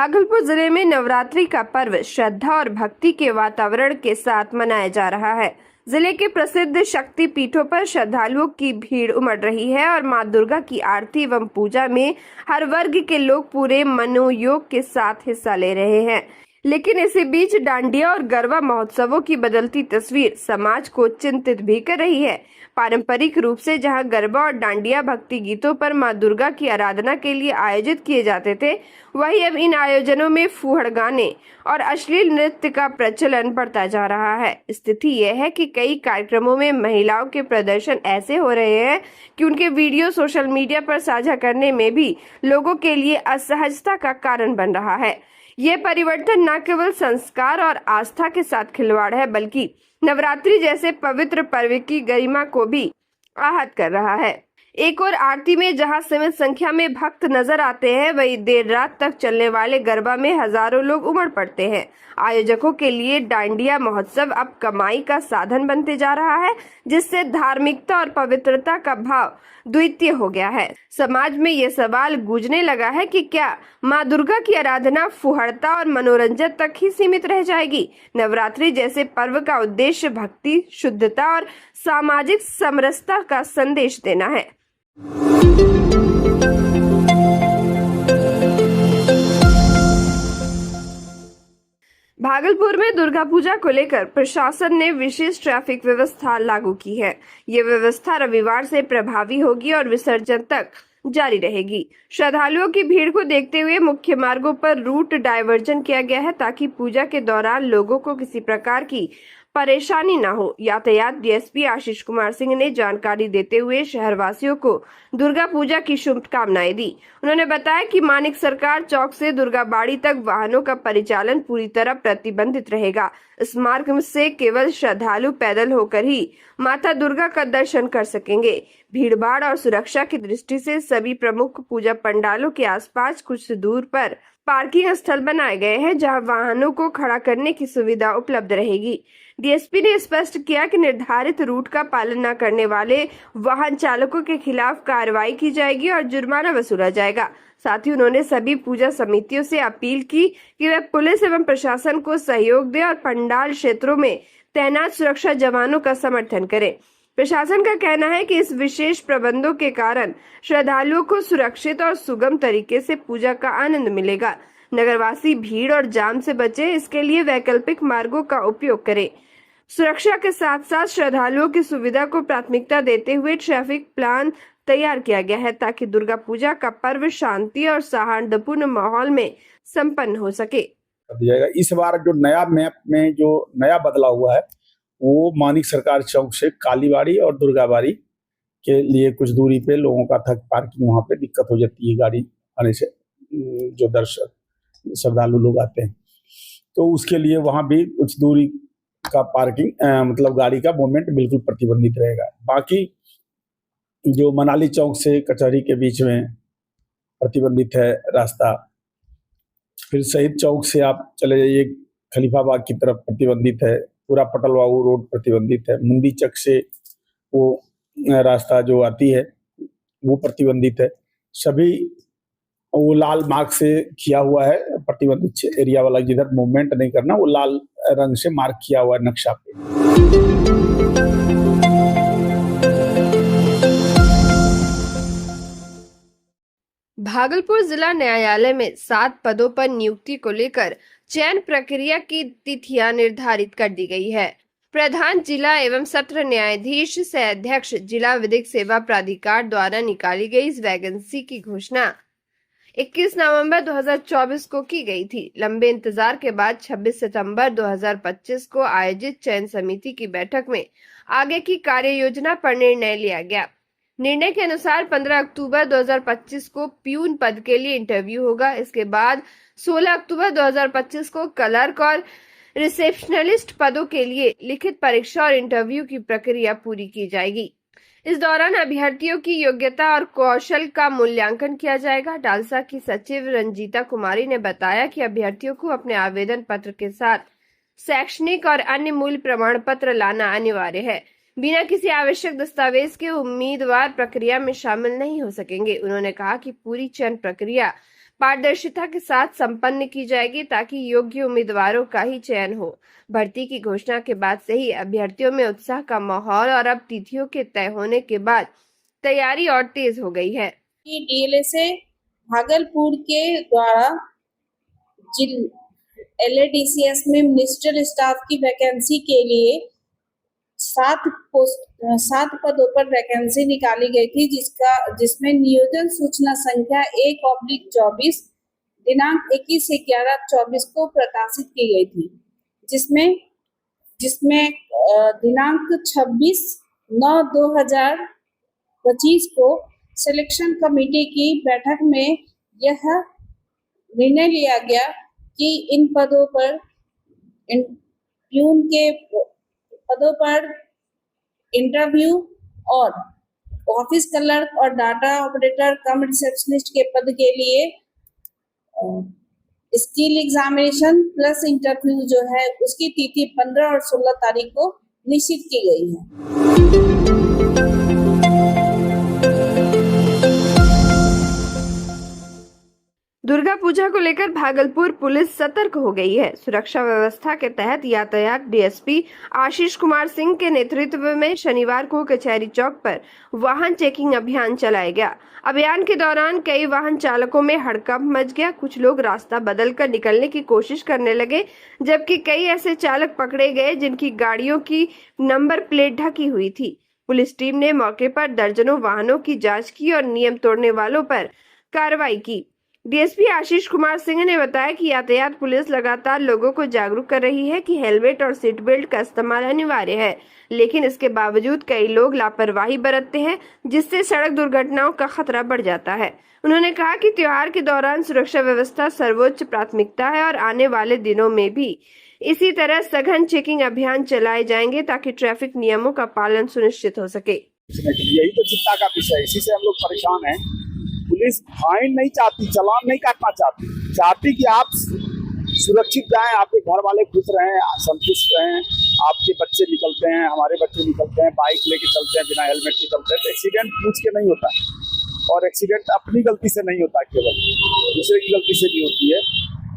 भागलपुर जिले में नवरात्रि का पर्व श्रद्धा और भक्ति के वातावरण के साथ मनाया जा रहा है। जिले के प्रसिद्ध शक्ति पीठों पर श्रद्धालुओं की भीड़ उमड़ रही है और मां दुर्गा की आरती एवं पूजा में हर वर्ग के लोग पूरे मनोयोग के साथ हिस्सा ले रहे हैं। लेकिन इसी बीच डांडिया और गरबा महोत्सवों की बदलती तस्वीर समाज को चिंतित भी कर रही है। पारंपरिक रूप से जहां गरबा और डांडिया भक्ति गीतों पर मां दुर्गा की आराधना के लिए आयोजित किए जाते थे, वहीं अब इन आयोजनों में फूहड़ गाने और अश्लील नृत्य का प्रचलन बढ़ता जा रहा है। स्थिति यह है कि कई कार्यक्रमों में महिलाओं के प्रदर्शन ऐसे हो रहे हैं कि उनके वीडियो सोशल मीडिया पर साझा करने में भी लोगों के लिए असहजता का कारण बन रहा है। ये परिवर्तन न केवल संस्कार और आस्था के साथ खिलवाड़ है, बल्कि नवरात्रि जैसे पवित्र पर्व की गरिमा को भी आहत कर रहा है। एक और आरती में जहां सीमित संख्या में भक्त नजर आते हैं, वहीं देर रात तक चलने वाले गरबा में हजारों लोग उमड़ पड़ते हैं। आयोजकों के लिए डांडिया महोत्सव अब कमाई का साधन बनते जा रहा है, जिससे धार्मिकता और पवित्रता का भाव द्वितीय हो गया है। समाज में ये सवाल गूंजने लगा है कि क्या मां दुर्गा की आराधना फुहड़ता और मनोरंजन तक ही सीमित रह जाएगी? नवरात्रि जैसे पर्व का उद्देश्य भक्ति, शुद्धता और सामाजिक समरसता का संदेश देना है। भागलपुर में दुर्गा पूजा को लेकर प्रशासन ने विशेष ट्रैफिक व्यवस्था लागू की है। ये व्यवस्था रविवार से प्रभावी होगी और विसर्जन तक जारी रहेगी। श्रद्धालुओं की भीड़ को देखते हुए मुख्य मार्गों पर रूट डायवर्जन किया गया है, ताकि पूजा के दौरान लोगों को किसी प्रकार की परेशानी न हो। यातायात डीएसपी आशीष कुमार सिंह ने जानकारी देते हुए शहरवासियों को दुर्गा पूजा की शुभकामनाएं दी। उन्होंने बताया कि मानिक सरकार चौक से दुर्गा बाड़ी तक वाहनों का परिचालन पूरी तरह प्रतिबंधित रहेगा। इस मार्ग से केवल श्रद्धालु पैदल होकर ही माता दुर्गा का दर्शन कर सकेंगे। भीड़भाड़ और सुरक्षा की दृष्टि से सभी प्रमुख पूजा पंडालों के आसपास कुछ दूर पर पार्किंग स्थल बनाए गए हैं, जहां वाहनों को खड़ा करने की सुविधा उपलब्ध रहेगी। डीएसपी ने स्पष्ट किया कि निर्धारित रूट का पालन न करने वाले वाहन चालकों के खिलाफ कार्रवाई की जाएगी और जुर्माना वसूला जाएगा। साथ ही उन्होंने सभी पूजा समितियों से अपील की कि वे पुलिस एवं प्रशासन को सहयोग दें और पंडाल क्षेत्रों में तैनात सुरक्षा जवानों का समर्थन करें। प्रशासन का कहना है कि इस विशेष प्रबंधों के कारण श्रद्धालुओं को सुरक्षित और सुगम तरीके से पूजा का आनंद मिलेगा। नगरवासी भीड़ और जाम से बचे, इसके लिए वैकल्पिक मार्गों का उपयोग करें। सुरक्षा के साथ साथ श्रद्धालुओं की सुविधा को प्राथमिकता देते हुए ट्रैफिक प्लान तैयार किया गया है, ताकि दुर्गा पूजा का पर्व शांति और सौहार्दपूर्ण माहौल में संपन्न हो सके। इस बार जो नया मैप में जो नया बदलाव हुआ है, वो मानिक सरकार चौक से कालीबाड़ी और दुर्गाबाड़ी के लिए कुछ दूरी पे लोगों का था पार्किंग, वहां पे दिक्कत हो जाती है गाड़ी आने से, जो दर्शक श्रद्धालु लोग आते हैं, तो उसके लिए वहां भी कुछ दूरी का पार्किंग मतलब गाड़ी का मूवमेंट बिल्कुल प्रतिबंधित रहेगा। बाकी जो मनाली चौक से कचहरी के बीच में प्रतिबंधित है रास्ता, फिर शहीद चौक से आप चले जाइए खलीफाबाग की तरफ प्रतिबंधित है, पूरा पटलवाऊ रोड प्रतिबंधित है, मुंदी चक से वो रास्ता जो आती है वो प्रतिबंधित है। सभी वो लाल मार्क से किया हुआ है प्रतिबंधित एरिया वाला, जिधर मूवमेंट नहीं करना वो लाल रंग से मार्क किया हुआ है नक्शा पे। भागलपुर जिला न्यायालय में 7 पदों पर नियुक्ति को लेकर चयन प्रक्रिया की तिथियां निर्धारित कर दी गई है। प्रधान जिला एवं सत्र न्यायाधीश सह अध्यक्ष जिला विधिक सेवा प्राधिकार द्वारा निकाली गई इस वैकेंसी की घोषणा 21 नवंबर 2024 को की गई थी। लंबे इंतजार के बाद 26 सितंबर 2025 को आयोजित चयन समिति की बैठक में आगे की कार्य योजना पर निर्णय लिया गया। निर्णय के अनुसार 15 अक्टूबर 2025 को प्यून पद के लिए इंटरव्यू होगा। इसके बाद 16 अक्टूबर 2025 को क्लर्क और रिसेप्शनिस्ट पदों के लिए लिखित परीक्षा और इंटरव्यू की प्रक्रिया पूरी की जाएगी। इस दौरान अभ्यर्थियों की योग्यता और कौशल का मूल्यांकन किया जाएगा। डालसा की सचिव रंजीता कुमारी ने बताया कि अभ्यर्थियों को अपने आवेदन पत्र के साथ शैक्षणिक और अन्य मूल प्रमाण पत्र लाना अनिवार्य है। बिना किसी आवश्यक दस्तावेज के उम्मीदवार प्रक्रिया में शामिल नहीं हो सकेंगे। उन्होंने कहा कि पूरी चयन प्रक्रिया पारदर्शिता के साथ संपन्न की जाएगी ताकि योग्य उम्मीदवारों का ही चयन हो। भर्ती की घोषणा के बाद से ही अभ्यर्थियों में उत्साह का माहौल और अब तिथियों के तय होने के बाद तैयारी और तेज हो गई है। डीएलएसए भागलपुर के द्वारा LADCS में मिनिस्ट्रियल स्टाफ की वैकेंसी के लिए 7 पदों पर वैकेंसी निकाली गई थी, जिसमें नियोजन सूचना संख्या 1/24 दिनांक 21/11/24 को प्रकाशित की गई थी, जिसमें दिनांक 26/9/2025 को सिलेक्शन कमेटी की बैठक में यह निर्णय लिया गया कि इन पदों पर प्यून के पदों पर इंटरव्यू और ऑफिस क्लर्क और डाटा ऑपरेटर कम रिसेप्शनिस्ट के पद के लिए स्किल एग्जामिनेशन प्लस इंटरव्यू जो है उसकी तिथि 15 और 16 तारीख को निश्चित की गई है। दुर्गा पूजा को लेकर भागलपुर पुलिस सतर्क हो गई है। सुरक्षा व्यवस्था के तहत यातायात डीएसपी आशीष कुमार सिंह के नेतृत्व में शनिवार को कचहरी चौक पर वाहन चेकिंग अभियान चलाया गया। अभियान के दौरान कई वाहन चालकों में हड़कंप मच गया। कुछ लोग रास्ता बदलकर निकलने की कोशिश करने लगे, जबकि कई ऐसे चालक पकड़े गए जिनकी गाड़ियों की नंबर प्लेट ढकी हुई थी। पुलिस टीम ने मौके पर दर्जनों वाहनों की जाँच की और नियम तोड़ने वालों पर कार्रवाई की। डीएसपी आशीष कुमार सिंह ने बताया कि यातायात पुलिस लगातार लोगों को जागरूक कर रही है कि हेलमेट और सीट बेल्ट का इस्तेमाल अनिवार्य है, लेकिन इसके बावजूद कई लोग लापरवाही बरतते हैं, जिससे सड़क दुर्घटनाओं का खतरा बढ़ जाता है। उन्होंने कहा कि त्योहार के दौरान सुरक्षा व्यवस्था सर्वोच्च प्राथमिकता है और आने वाले दिनों में भी इसी तरह सघन चेकिंग अभियान चलाए जाएंगे ताकि ट्रैफिक नियमों का पालन सुनिश्चित हो सके। यही तो चिंता का विषय है, इसी से हम लोग परेशान हैं। पुलिस फाइन नहीं चाहती, चालान नहीं काटना चाहती कि आप सुरक्षित जाएं, आपके घर वाले खुश रहें, संतुष्ट रहें। आपके बच्चे निकलते हैं, हमारे बच्चे निकलते हैं, बाइक लेके चलते हैं, बिना हेलमेट के चलते हैं तो एक्सीडेंट पूछ के नहीं होता, और एक्सीडेंट अपनी गलती से नहीं होता, केवल दूसरे की गलती से भी होती है।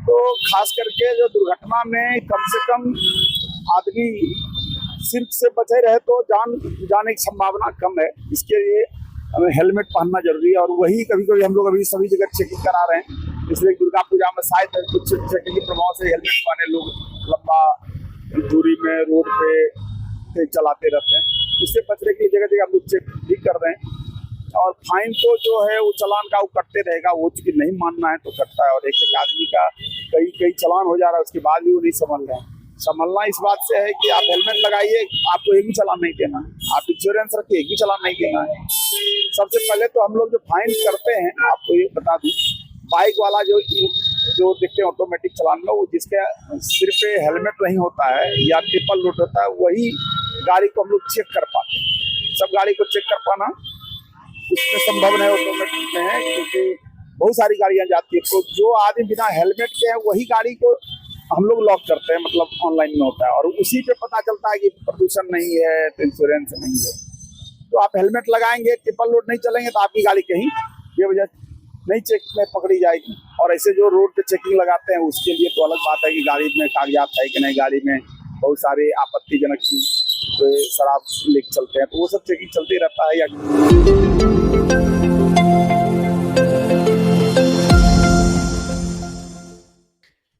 तो खास करके जो दुर्घटना में कम से कम आदमी सिर्फ से बचे रहे तो जान जाने की संभावना कम है। इसके लिए हमें हेलमेट पहनना जरूरी है, और वही कभी कभी हम लोग अभी सभी जगह चेकिंग करा रहे हैं। इसलिए दुर्गा पूजा में शायद कुछ चेकिंग के प्रभाव से हेलमेट पहने लोग लंबा दूरी में रोड पे चलाते रहते हैं। इससे बचने के लिए जगह जगह हम लोग चेक भी कर रहे हैं, और फाइन तो जो है वो चालान का वो कटते रहेगा, वो चूंकि नहीं मानना है तो कटता है। और एक एक आदमी का कई चालान हो जा रहा है, उसके बाद भी वो नहीं संभल रहे हैं। संभलना इस बात से है कि आप हेलमेट लगाइए, आपको एक भी चालान नहीं देना है, आप इंश्योरेंस रखिए, एक भी चालान नहीं देना है। सबसे पहले तो हम लोग जो फाइन करते हैं, आपको ये बता दूं, बाइक वाला जो देखते हैं ऑटोमेटिक चालान में, वो जिसके सिर पे हेलमेट नहीं होता है या ट्रिपल लोड होता है, वही गाड़ी को हम लोग चेक कर पाते हैं। सब गाड़ी को चेक कर पाना उसमें संभव नहीं ऑटोमेटिक में है, क्योंकि बहुत सारी गाड़ियां जाती है। तो जो आदमी बिना हेलमेट के है वही गाड़ी को हम लोग लॉक करते हैं, मतलब ऑनलाइन में होता है, और उसी पे पता चलता है कि प्रदूषण नहीं है तो इंश्योरेंस नहीं है। तो आप हेलमेट लगाएंगे, ट्रिपल लोड नहीं चलेंगे तो आपकी गाड़ी कहीं बेवजह नहीं चेक में पकड़ी जाएगी। और ऐसे जो रोड पे चेकिंग लगाते हैं उसके लिए तो अलग बात है कि गाड़ी में कागजात है कि नहीं, गाड़ी में बहुत सारे आपत्तिजनक चीज तो शराब लेके चलते हैं, तो वो सब चेकिंग चलती रहता है। या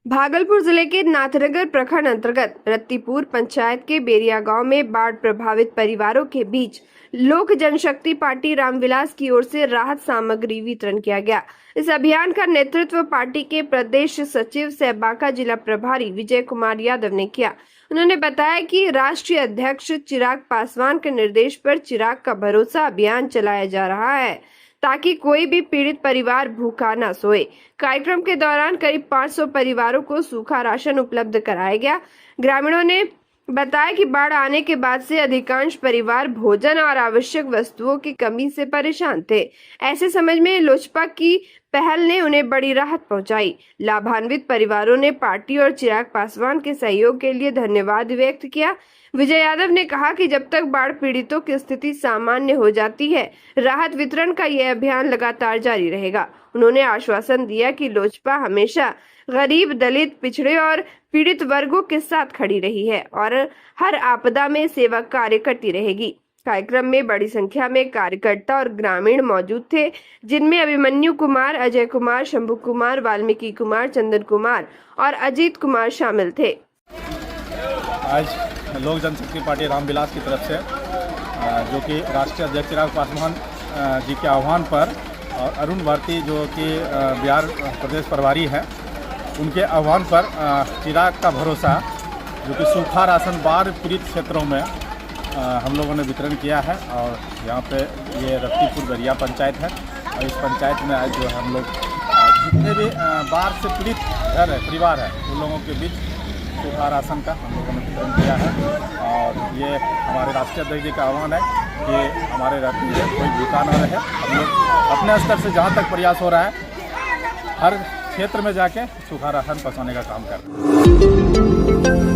भागलपुर जिले के नाथनगर प्रखंड अंतर्गत रत्तीपुर पंचायत के बेरिया गांव में बाढ़ प्रभावित परिवारों के बीच लोक जनशक्ति पार्टी रामविलास की ओर से राहत सामग्री वितरण किया गया। इस अभियान का नेतृत्व पार्टी के प्रदेश सचिव सह बांका जिला प्रभारी विजय कुमार यादव ने किया। उन्होंने बताया कि राष्ट्रीय अध्यक्ष चिराग पासवान के निर्देश पर चिराग का भरोसा अभियान चलाया जा रहा है ताकि कोई भी पीड़ित परिवार भूखा न सोए। कार्यक्रम के दौरान करीब 500 परिवारों को सूखा राशन उपलब्ध कराया गया। ग्रामीणों ने बताया कि बाढ़ आने के बाद से अधिकांश परिवार भोजन और आवश्यक वस्तुओं की कमी से परेशान थे। ऐसे समय में लोजपा की पहल ने उन्हें बड़ी राहत पहुंचाई। लाभान्वित परिवारों ने पार्टी और चिराग पासवान के सहयोग के लिए धन्यवाद व्यक्त किया। विजय यादव ने कहा कि जब तक बाढ़ पीड़ितों की स्थिति सामान्य हो जाती है, राहत वितरण का यह अभियान लगातार जारी रहेगा। उन्होंने आश्वासन दिया कि लोजपा हमेशा गरीब, दलित, पिछड़े और पीड़ित वर्गों के साथ खड़ी रही है और हर आपदा में सेवा कार्य करती रहेगी। कार्यक्रम में बड़ी संख्या में कार्यकर्ता और ग्रामीण मौजूद थे, जिनमें अभिमन्यु कुमार, अजय कुमार, शंभू कुमार, वाल्मीकि कुमार, चंदन कुमार और अजीत कुमार शामिल थे। आज लोक जनशक्ति पार्टी रामविलास की तरफ से जो कि राष्ट्रीय अध्यक्ष चिराग पासवान जी के आह्वान पर और अरुण भारती जो कि बिहार प्रदेश प्रभारी हैं, उनके आह्वान पर चिराग का भरोसा जो कि सूखा राशन बाढ़ पीड़ित क्षेत्रों में हम लोगों ने वितरण किया है। और यहाँ पे ये रफ्तीपुर दरिया पंचायत है और इस पंचायत में आज जो हम लोग जितने भी बाढ़ से पीड़ित घर है, परिवार है, उन लोगों के बीच सूखा राशन का हम लोगों ने वितरण किया है। और ये हमारे राष्ट्रीय अध्यक्ष जी का आह्वान है कि हमारे राज्य में कोई भूखा न रहे। हम लोग अपने स्तर से जहाँ तक प्रयास हो रहा है, हर क्षेत्र में जाके सूखा राशन पहुँचाने का काम कर रहे हैं।